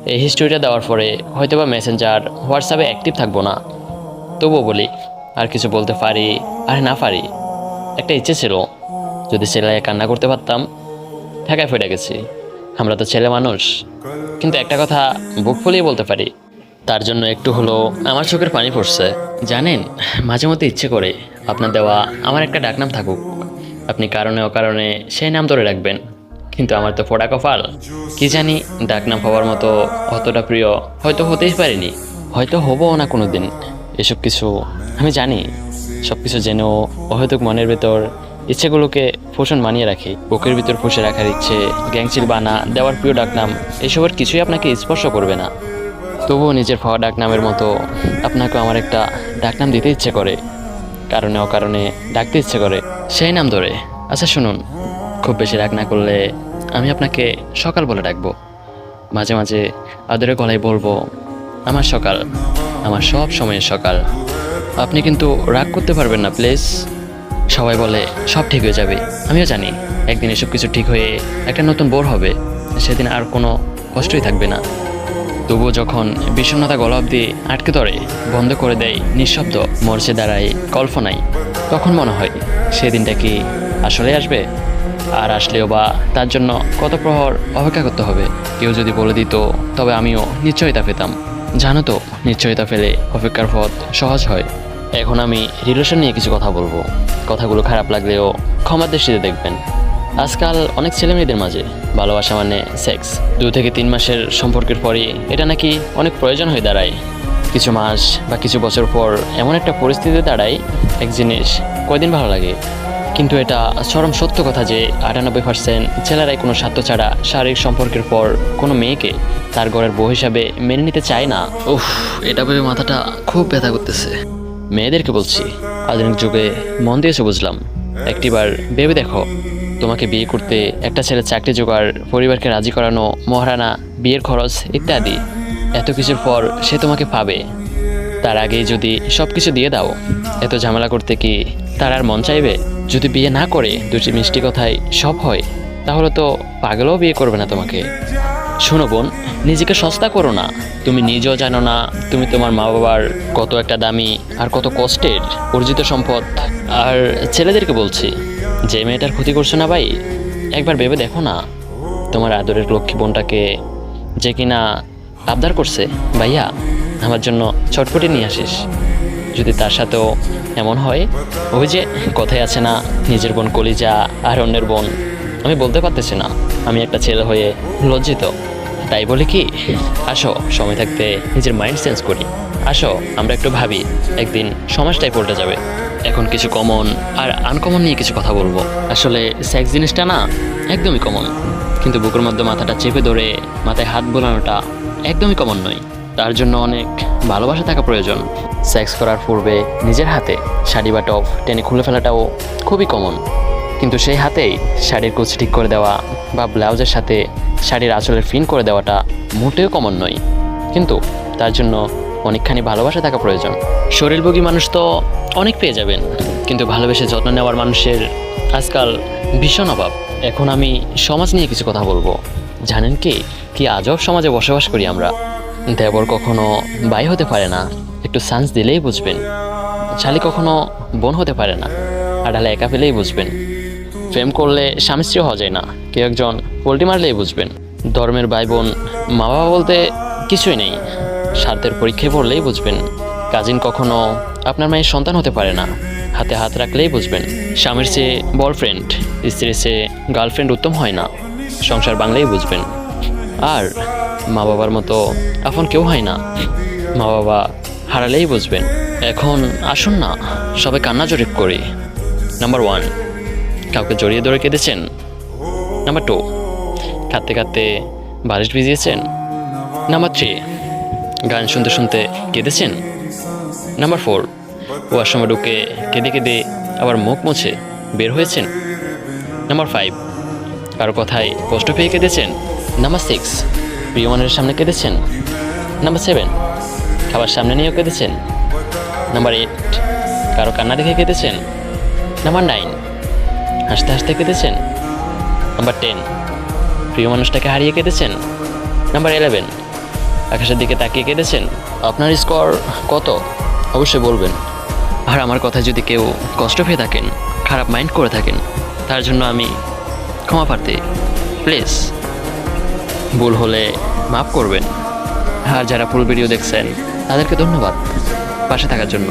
এই হিস্ট্রিটা দেওয়ার পরে হয়তোবা মেসেঞ্জার হোয়াটসঅ্যাপে অ্যাক্টিভ থাকবো না, তবুও বলি আর কিছু বলতে পারি আর না পারি। একটা ইচ্ছে ছিল, যদি ছেলেকে কান্না করতে পারতাম। ঢাকায় ফেটে গেছি, আমরা তো ছেলে মানুষ, কিন্তু একটা কথা বুক ফুলিয়ে বলতে পারি, তার জন্য একটু হলো আমার চোখের পানি পড়ছে। জানেন, মাঝে মধ্যে ইচ্ছে করে আপনার দেওয়া আমার একটা ডাকনাম থাকুক, আপনি কারণে অকারণে সেই নাম ধরে রাখবেন। কিন্তু আমার তো ফোড়া কপাল, কি জানি ডাকনাম হওয়ার মতো অতটা প্রিয় হয়তো হতেই পারিনি, হয়তো হবো না কোনো দিন। এসব কিছু আমি জানি, সব কিছু জেনেও অহেতুক মনের ভেতর ইচ্ছেগুলোকে পোষণ বানিয়ে রাখি। বুকের ভিতর পুষে রাখার ইচ্ছে, গ্যাংচিল বানা দেওয়ার প্রিয় ডাকনাম, এসবের কিছুই আপনাকে স্পর্শ করবে না। তবুও নিজের পাওয়া ডাকনামের মতো আপনাকেও আমার একটা ডাকনাম দিতে ইচ্ছে করে, কারণে অকারণে ডাকতে ইচ্ছে করে সেই নাম ধরে। আচ্ছা শুনুন, খুব বেশি রাগ না করলে আমি আপনাকে সকাল বলে ডাকবো। মাঝে মাঝে আদরে গলায় বলবো, আমার সকাল, আমার সব সময়ের সকাল। আপনি কিন্তু রাগ করতে পারবেন না প্লিজ। সবাই বলে সব ঠিক হয়ে যাবে, আমিও জানি একদিন এসব কিছু ঠিক হয়ে একটা নতুন বোর হবে, সেদিন আর কোনো কষ্টই থাকবে না। তবুও যখন বিষণ্ণতা গলা অবধি আটকে ধরে, বন্ধ করে দেয় নিঃশব্দ, মরচে দাঁড়ায় কল্পনায়, তখন মনে হয় সেদিনটা কি আসলে আসবে? আর আসলেও বা তার জন্য কত প্রহর অপেক্ষা করতে হবে? কেউ যদি বলে দিত, তবে আমিও নিশ্চয়তা পেতাম। জানো তো, নিশ্চয়তা পেলে অপেক্ষার পথ সহজ হয়। এখন আমি রিলেশন নিয়ে কিছু কথা বলবো, কথাগুলো খারাপ লাগলেও ক্ষমার দৃষ্টিতে দেখবেন। আজকাল অনেক ছেলেমেয়েদের মাঝে ভালোবাসা মানে সেক্স। 2 থেকে 3 মাসের সম্পর্কের পরই এটা নাকি অনেক প্রয়োজন হয়ে দাঁড়ায়। কিছু মাস বা কিছু বছর পর এমন একটা পরিস্থিতিতে দাঁড়ায়, এক জিনিস কয়দিন ভালো লাগে, কিন্তু এটা চরম সত্য কথা যে 98% ছেলেরাই কোনো স্বার্থ ছাড়া শারীরিক সম্পর্কের পর কোনো মেয়েকে তার ঘরের বউ হিসাবে মেনে নিতে চায় না। উফ, এটা ভেবে মাথাটা খুব ব্যথা করতেছে। মেয়েদেরকে বলছি, আধুনিক যুগে মন দিয়েছে বুঝলাম, একটিবার ভেবে দেখো, তোমাকে বিয়ে করতে একটা ছেলে চাকরি জোগাড়, পরিবারকে রাজি করানো, মহারানা, বিয়ের খরচ ইত্যাদি, এত কিছুর পর সে তোমাকে পাবে। তার আগেই যদি সব কিছু দিয়ে দাও, এত ঝামেলা করতে কি তার আর মন চাইবে? যদি বিয়ে না করে 2টি মিষ্টি কথায় সব হয়, তাহলে তো পাগলও বিয়ে করবে না তোমাকে। শোনো বোন, নিজেকে সস্তা করো না। তুমি নিজেও জানো না তুমি তোমার মা বাবার কত একটা দামি আর কত কষ্টের অর্জিত সম্পদ। আর ছেলেদেরকে বলছি, যে মেয়েটার ক্ষতি করছো না ভাই, একবার ভেবে দেখো না, তোমার আদরের লক্ষ্মী বোনটাকে যে কিনা আবদার করছে, ভাইয়া আমার জন্য ছটপটি নিয়ে আসিস। যদি তার সাথেও এমন হয়, ওই যে কথাই আছে না, নিজের বোন কলিজা আর অন্যের বোন। আমি বলতে পারতেছি না, আমি একটা ছেলে হয়ে লজ্জিত। তাই বলে কি, আসো সময় থাকতে নিজের মাইন্ড চেঞ্জ করি। আসো আমরা একটু ভাবি, একদিন সমাজটাই পাল্টে যাবে। এখন কিছু কমন আর আনকমন নিয়ে কিছু কথা বলবো। আসলে সেক্স জিনিসটা না একদমই কমন, কিন্তু বুকের মধ্যে মাথাটা চেপে ধরে মাথায় হাত বোলানোটা একদমই কমন নয়। তার জন্য অনেক ভালোবাসা থাকা প্রয়োজন। সেক্স করার পূর্বে নিজের হাতে শাড়ি বা টপ টেনে খুলে ফেলাটাও খুবই কমন, কিন্তু সেই হাতেই শাড়ির কুচ ঠিক করে দেওয়া বা ব্লাউজের সাথে শাড়ির আঁচলের ফিন করে দেওয়াটা মোটেও কমন নয়। কিন্তু তার জন্য অনেকখানি ভালোবাসা থাকা প্রয়োজন। শরীরভোগী মানুষ তো অনেক পেয়ে যাবেন, কিন্তু ভালোবেসে যত্ন নেওয়ার মানুষের আজকাল ভীষণ অভাব। এখন আমি সমাজ নিয়ে কিছু কথা বলবো। জানেন কি আজব সমাজে বসবাস করি আমরা। দেবর কখনো ভাই হতে পারে না, একটু চান্স দিলেই বুঝবেন। শালি কখনো বোন হতে পারে না, আড়ালে একা পেলেই বুঝবেন। প্রেম করলে স্বামী স্ত্রী হওয়া যায় না, কেউ একজন পোল্টি মারলেই বুঝবেন। ধর্মের ভাই বোন মা বাবা বলতে কিছুই নেই, স্বার্থের পরীক্ষায় পড়লেই বুঝবেন। কাজিন কখনো আপনার মায়ের সন্তান হতে পারে না, হাতে হাত রাখলেই বুঝবেন। স্বামীর চেয়ে বয়ফ্রেন্ড, স্ত্রীর চেয়ে গার্লফ্রেন্ড উত্তম হয় না, সংসার বাংলেই বুঝবেন। আর মা বাবার মতো আপন কেউ হয় না, মা বাবা হারালেই বুঝবেন। এখন আসুন না সবাই কান্না জরিপ করি। নাম্বার 1, কাউকে জড়িয়ে ধরে কেঁদেছেন? নাম্বার 2, কাঁদতে কাঁদতে বালিশ ভিজিয়েছেন? নাম্বার 3, গান শুনতে শুনতে কেঁদেছেন? নাম্বার 4, ওয়াশরুমে ঢুকে কেঁদে কেঁদে আবার মুখ মুছে বের হয়েছেন? নাম্বার 5, কারো কথায় কষ্ট পেয়ে কেঁদেছেন? নাম্বার 6, প্রিয় মানুষের সামনে কেঁদেছেন? নাম্বার 7, খাবার সামনে নিয়েও কেঁদেছেন? নাম্বার 8, কারো কান্না দেখে কেঁদেছেন? নাম্বার 9, হাসতে হাসতে কেঁদেছেন? নাম্বার 10, প্রিয় মানুষটাকে হারিয়ে কেঁদেছেন? নাম্বার 11, আকাশের দিকে তাকিয়ে কেঁদেছেন? আপনার স্কোর কত অবশ্যই বলবেন। আর আমার কথা যদি কেউ কষ্ট পেয়ে থাকেন, খারাপ মাইন্ড করে থাকেন, তার জন্য আমি ক্ষমা প্রার্থী। প্লিজ ভুল হলে মাফ করবেন। আর যারা ফুল ভিডিও দেখছেন তাদেরকে ধন্যবাদ পাশে থাকার জন্য।